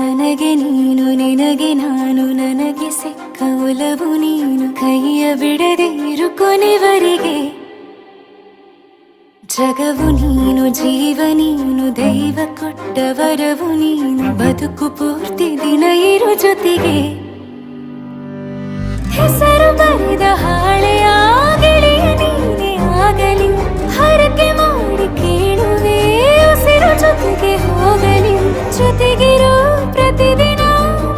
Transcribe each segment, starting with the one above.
ನನಗೆ ನೀನು ನಿನಗೆ ನಾನು ನನಗೆ ಸಿಕ್ಕ ಒಲವು ನೀನು ಕೈಯ ಬಿಡದೆ ಇರು ಕೊನೆವರೆಗೆ ಜಗವು ನೀನು ಜೀವ ನೀನು ದೈವ ಕೊಟ್ಟ ವರವು ನೀನು ಬದುಕು ಪೂರ್ತಿ ದಿನ ಇರು ಜೊತೆಗೆ ಹೆಸರು ಬರೆದ ಹಾಳೆಯ ಗೆಳೆಯ ನೀನೇ ಆಗಲಿ ಹರಕೆ ಮಾಡಿ ಕೇಳುವೆ ಉಸಿರು ಜೊತೆಗೆ ಹೋಗಲಿ ಜೊತೆಗಿರೋ ಪ್ರತಿದಿನ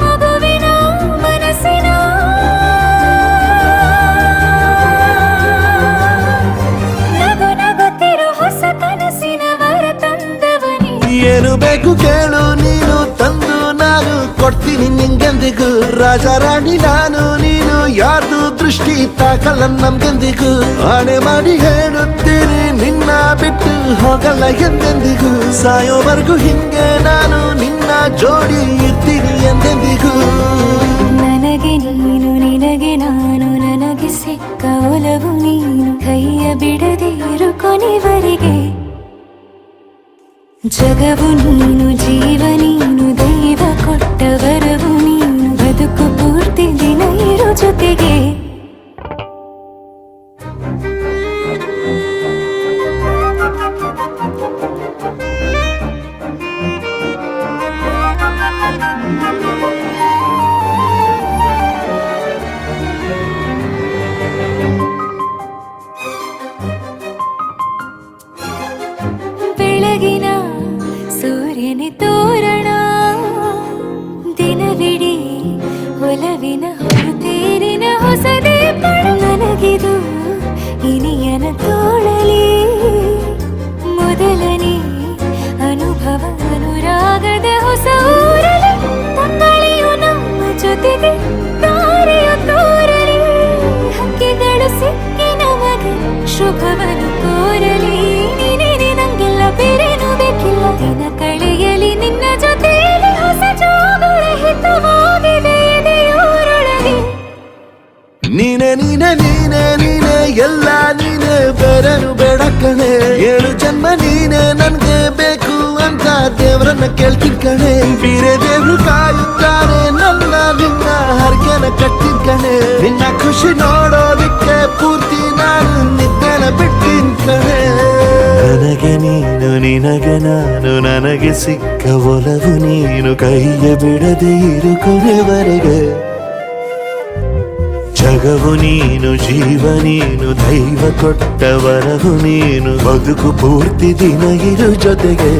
ಮಗುವಿನ ಮನಸ್ಸಿನ ನಗು ನಗುತ್ತಿರೋ ಹೊಸ ಕನಸಿನ ವರ ತಂದವನೇ ಏನು ಬೇಕು ಕೇಳು ನೀನು ತಂದು ನಾನು ಕೊಡ್ತೀನಿ ನಿಂಗೆಂದಿಗೂ ರಾಜ ರಾಣಿ ನಾನು ನೀನು ಯಾರ್ದು ದೃಷ್ಟಿ ತಾಕಲ್ಲ ನಮ್ಗೆಂದಿಗೂ ಆಣೆ ಮಾಡಿ ಹೇಳುತ್ತೀನಿ ನಿನ್ನ ಬಿಟ್ಟು ಹೋಗಲ್ಲ ಎಂದೆಂದಿಗೂ ಸಾಯೋವರೆಗೂ ಹಿಂಗೆ ನಾನು ನಿನ್ನ ಜೋಡಿ ಇರ್ತೀನಿ ಎಂದೆಂದಿಗೂ ನನಗೆ ನೀನು ನಿನಗೆ ನಾನು ನನಗೆ ಸಿಕ್ಕ ಒಲವು ನೀನು ಕೈಯ ಬಿಡದೆ ಇರು ಕೊನೆವರೆಗೆ ಜಗವು ನೀನು ಜೀವ ನೀನು ದೈವ ಕೊಟ್ಟ ವರವು ನೀನು ಬದುಕು ಪೂರ್ತಿ ದಿನ ಇರು ಜೊತೆಗೆ ಬೆಳಗಿನ ಸೂರ್ಯನ ತೋರಣ ದಿನವಿಡೀ ಒಲವಿನ ಹೊರತೇರಿನ ಹೊಸದೇ ಪಡ ನನಗಿದು ಇನಿಯನ ತೋಳಲಿ ಮೊದಲನೇ ಅನುಭವ ಅನುರಾಗದ ಹೊಸ ಊರಲಿ ತಂಗಳಿಯು ನಮ್ಮ ಜೊತೆಗೆ ತಾರೆಯು ತೋರಲಿ ಹಕ್ಕಿಗಳು ಸಿಕ್ಕಿ ನಮಗೆ ಶುಭವನ್ನು ಕೋರಲಿ ಬೇರೇನು ಬೇಕಿಲ್ಲ ದಿನ ಕಳೆಯಲಿ ನಿನ್ನ ಜೊತೆಯಲ್ಲಿ ಹೊಸ ಜೋಗುಳ ಹಿತವಾಗಿದೆ ಎದೆಯೂರೊಳಗೆ ನೀನೆ ನೀನೆ ನೀನೆ ನೀನೆ ಎಲ್ಲ ನೀನೆ ಬೇರೆನು ಬೇಡ ಕಣೆ 7 ಜನ್ಮ ನೀನೆ ನನ್ಗೆ ಬೇಕು ಅಂತ ದೇವ್ರನ್ನ ಕೇಳ್ತೀನಿ ಕಣೆ ಬೇರೆ ದೇವ್ರು ಕಾಯುತ್ತಾರೆ ನನ್ನ ನಿನ್ನ ಹರ್ಗೆನ ಕಟ್ಟಿನ ಕಣೆ ನಿನ್ನ ಖುಷಿ ನೋಡೋದಿಕ್ಕೆ ಪೂರ್ತಿ ನಾನು ನಿದ್ದೆನ ಬಿಟ್ಟಿನ್ ಕಣೆ ನನಗೆ ನೀನು ನಿನಗೆ ನಾನು ನನಗೆ ಸಿಕ್ಕ ಒಲವು ನೀನು ಕೈಯ ಬಿಡದೆ ಇರು ಕೊನೆವರೆಗೆ ಜಗವು ನೀನು ಜೀವ ನೀನು ದೈವ ಕೊಟ್ಟ ವರವು ನೀನು ಬದುಕು ಪೂರ್ತಿ ದಿನ ಇರು ಜೊತೆಗೆ